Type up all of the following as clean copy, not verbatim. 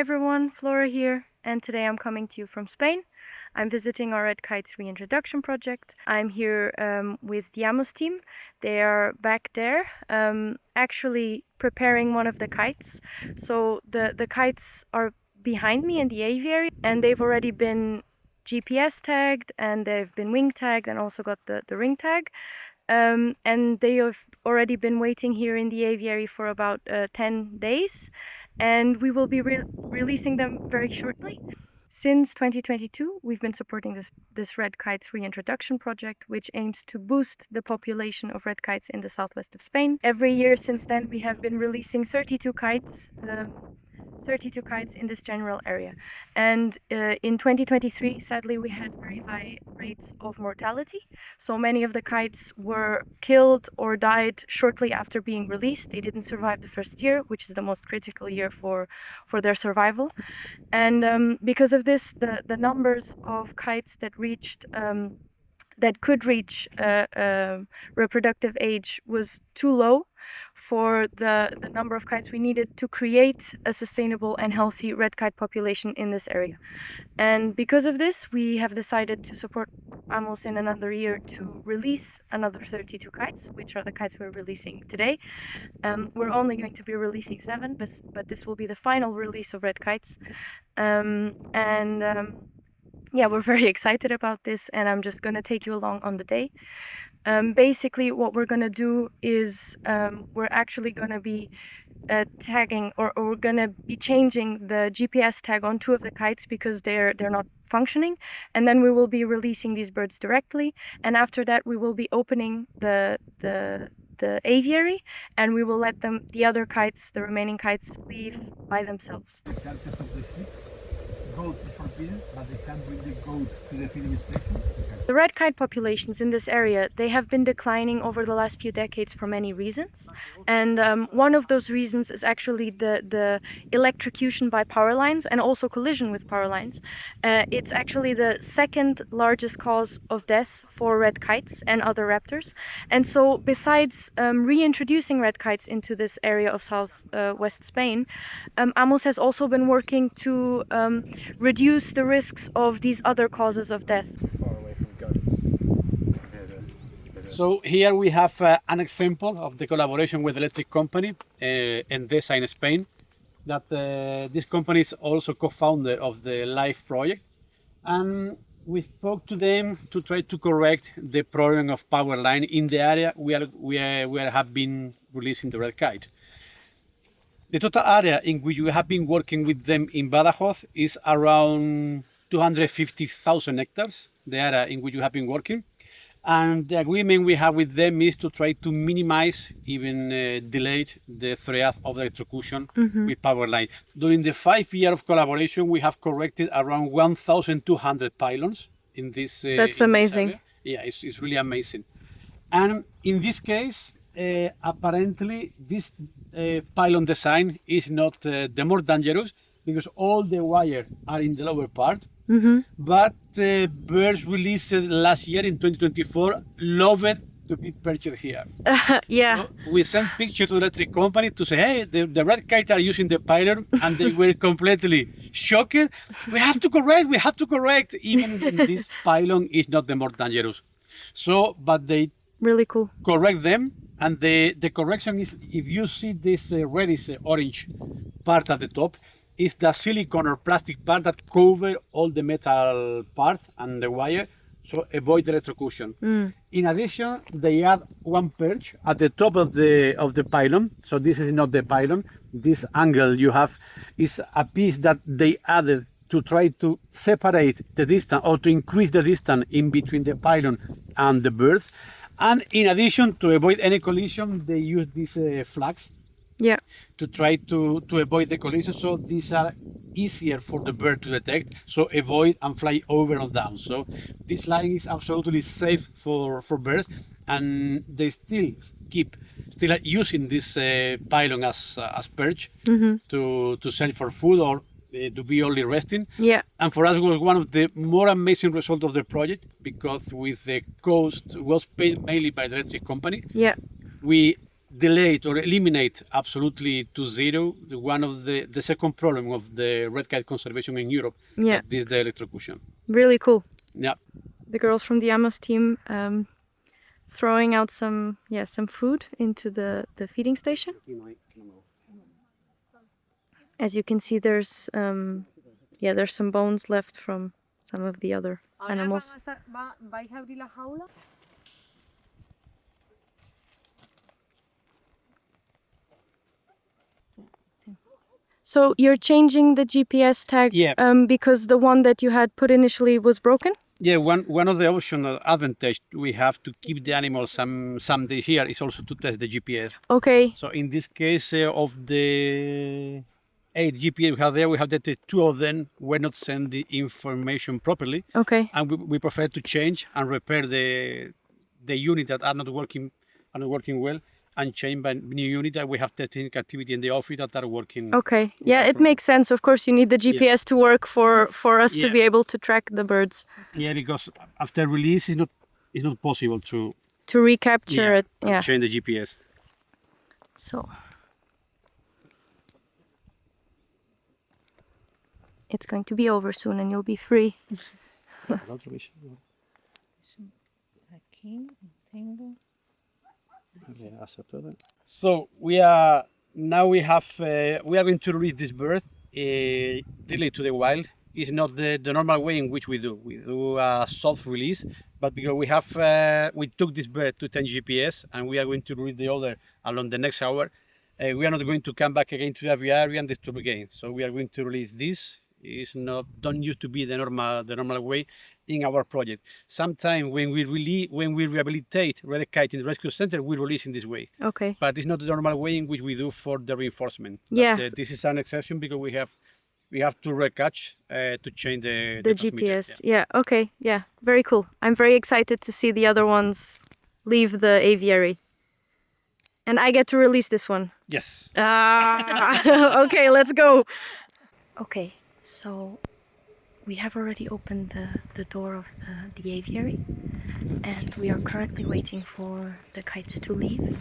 everyone, Flora here, and today I'm coming to you from Spain. I'm visiting our Red Kite's reintroduction project. I'm here with the AMUS team. They are back there actually preparing one of the kites. So the kites are behind me in the aviary, and they've already been GPS tagged and they've been wing tagged and also got the ring tag. And they have already been waiting here in the aviary for about 10 days, and we will be releasing them very shortly. Since 2022, we've been supporting this red kite's reintroduction project, which aims to boost the population of red kites in the southwest of Spain. Every year since then, we have been releasing 32 kites in this general area. And in 2023, sadly, we had very high rates of mortality. So many of the kites were killed or died shortly after being released. They didn't survive the first year, which is the most critical year for their survival. And because of this, the numbers of kites that could reach reproductive age was too low for the number of kites we needed to create a sustainable and healthy red kite population in this area. And because of this, we have decided to support AMUS in another year to release another 32 kites, which are the kites we're releasing today. We're only going to be releasing 7, but this will be the final release of red kites. Yeah, we're very excited about this, and I'm just going to take you along on the day. Basically, what we're going to do is we're actually going to be tagging, or we're going to be changing the GPS tag on 2 of the kites because they're not functioning, and then we will be releasing these birds directly. And after that, we will be opening the aviary, and we will let the other kites, the remaining kites, leave by themselves. Goat is forbidden, but they can bring the goat to the feeding station. The red kite populations in this area, they have been declining over the last few decades for many reasons. And one of those reasons is actually the electrocution by power lines and also collision with power lines. It's actually the second largest cause of death for red kites and other raptors. And so besides reintroducing red kites into this area of southwest Spain, AMUS has also been working to reduce the risks of these other causes of death. So here we have an example of the collaboration with the electric company Endesa in Spain. That this company is also co-founder of the LIFE project, and we spoke to them to try to correct the problem of power line in the area where have been releasing the red kite. The total area in which we have been working with them in Badajoz is around 250,000 hectares, the area in which we have been working. And the agreement we have with them is to try to minimize, even delay the threat of electrocution with power line. During the 5 years of collaboration, we have corrected around 1,200 pylons in this. That's amazing. Yeah, it's really amazing. And in this case, apparently this pylon design is not the more dangerous because all the wires are in the lower part. But birds released last year in 2024 loved to be perched here. Yeah. So we sent pictures to the electric company to say, hey, the red kite are using the pylon, and they were completely shocked. We have to correct. Even this pylon is not the more dangerous. So, but they really cool. Correct them, and the correction is, if you see this reddish orange part at the top, is the silicone or plastic part that cover all the metal part and the wire, so avoid electrocution. In addition, they add one perch at the top of the pylon. So this is not the pylon. This angle you have is a piece that they added to try to separate the distance or to increase the distance in between the pylon and the birds. And in addition, to avoid any collision, they use these flags. Yeah. To try to avoid the collision, so these are easier for the bird to detect, so avoid and fly over and down. So this line is absolutely safe for birds, and they still using this pylon as perch to search for food or to be only resting. Yeah. And for us, it was one of the more amazing results of the project, because with the cost was paid mainly by the electric company. Yeah. We delete or eliminate absolutely to zero one of the second problem of the red kite conservation in Europe. Yeah. That is the electrocution. Really cool. Yeah. The girls from the AMUS team throwing out some food into the feeding station. As you can see, there's some bones left from some of the other animals. So you're changing the GPS tag because the one that you had put initially was broken? Yeah, one of the optional advantage we have to keep the animals some days here is also to test the GPS. Okay. So in this case, of the 8 GPS we have there, we have that the 2 of them were not send the information properly. Okay. And we prefer to change and repair the unit that are not working well, and change by new unit that we have testing activity in the office that are working. Okay. Yeah, it makes sense. Of course, you need the GPS to work for us to be able to track the birds. Yeah, because after release, it's not possible to recapture it. Yeah. Change the GPS. So it's going to be over soon, and you'll be free. So we are going to release this bird directly to the wild. It's not the normal way in which we do. We do a soft release, but because we took this bird to 10 GPS and we are going to release the other along the next hour. We are not going to come back again to the aviary and disturb again. So we are going to release this. Don't used to be the normal way in our project. Sometimes when we rehabilitate red kite in the rescue center, we release in this way. Okay. But it's not the normal way in which we do for the reinforcement. Yeah. But, this is an exception because we have to recatch to change the GPS. Yeah. Okay. Yeah. Very cool. I'm very excited to see the other ones leave the aviary. And I get to release this one. Yes. Okay, let's go. Okay. So we have already opened the door of the aviary, and we are currently waiting for the kites to leave.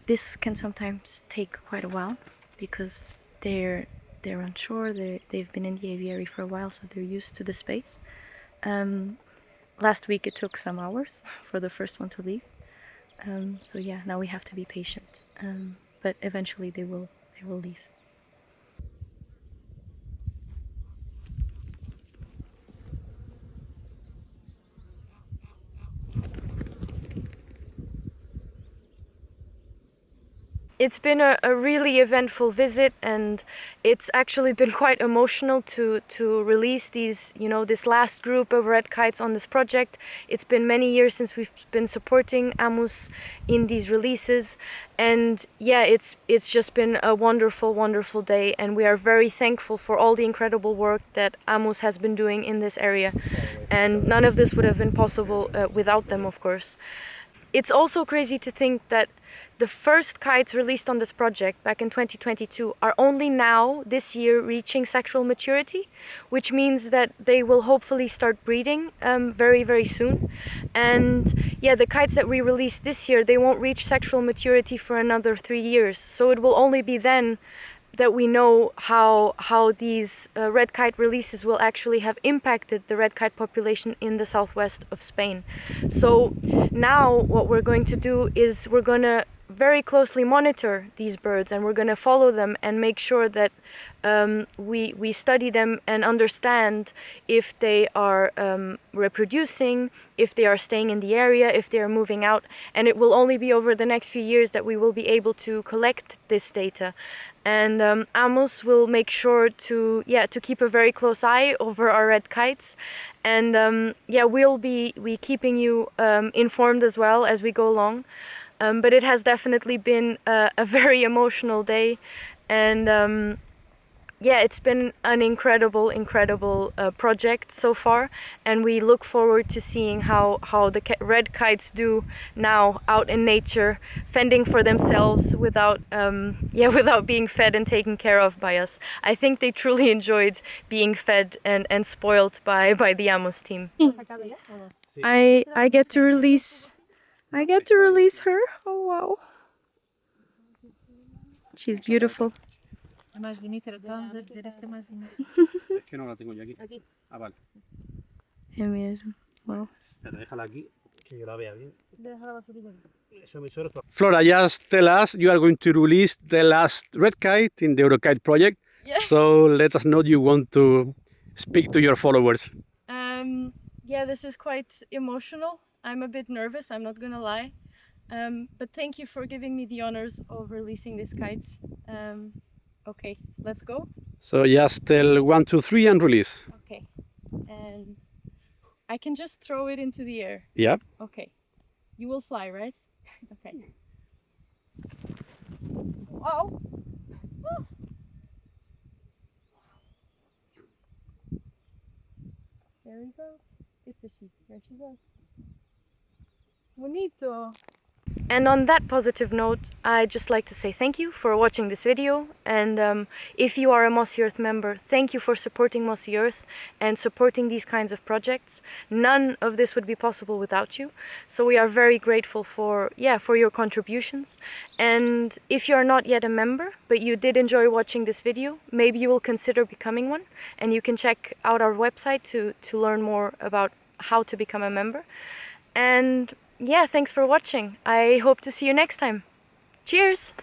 This can sometimes take quite a while because they're unsure. They've been in the aviary for a while, so they're used to the space. Last week it took some hours for the first one to leave. So yeah, now we have to be patient. But eventually they will leave. It's been a really eventful visit, and it's actually been quite emotional to release this last group of red kites on this project. It's been many years since we've been supporting AMUS in these releases, and yeah, it's just been a wonderful day, and we are very thankful for all the incredible work that AMUS has been doing in this area, and none of this would have been possible without them, of course. It's also crazy to think that the first kites released on this project back in 2022 are only now, this year, reaching sexual maturity, which means that they will hopefully start breeding very soon. And yeah, the kites that we released this year, they won't reach sexual maturity for another 3 years. So it will only be then that we know how these red kite releases will actually have impacted the red kite population in the southwest of Spain. So now what we're going to do is we're going to very closely monitor these birds, and we're going to follow them and make sure that we study them and understand if they are reproducing, if they are staying in the area, if they are moving out. And it will only be over the next few years that we will be able to collect this data. And AMUS will make sure to keep a very close eye over our red kites, and we'll be keeping you informed as well as we go along. But it has definitely been a very emotional day, and it's been an incredible project so far, and we look forward to seeing how the red kites do now out in nature, fending for themselves without being fed and taken care of by us. I think they truly enjoyed being fed and spoiled by the AMUS team. I get to release her. Oh wow. She's beautiful. Es más bonita, la acabamos de ver, esta más bonita. Es que no la tengo yo aquí. Aquí. Ah, vale. Es mesmo. Wow. Espera, déjala aquí, que yo la vea bien. Deja la basurilla. Flora, just tell us, you are going to release the last red kite in the Eurokite project. Yeah. So let us know you want to speak to your followers. Yeah, this is quite emotional. I'm a bit nervous, I'm not gonna lie. But thank you for giving me the honors of releasing this kite. Okay, let's go. So just tell 1, 2, 3 and release. Okay. And I can just throw it into the air. Yeah. Okay. You will fly, right? Okay. Oh! Ah. There we go. It's the sheep. There she goes. Bonito. And on that positive note, I'd just like to say thank you for watching this video, and if you are a Mossy Earth member, thank you for supporting Mossy Earth and supporting these kinds of projects. None of this would be possible without you, so we are very grateful for your contributions. And if you are not yet a member, but you did enjoy watching this video, maybe you will consider becoming one, and you can check out our website to learn more about how to become a member. And yeah, thanks for watching. I hope to see you next time. Cheers!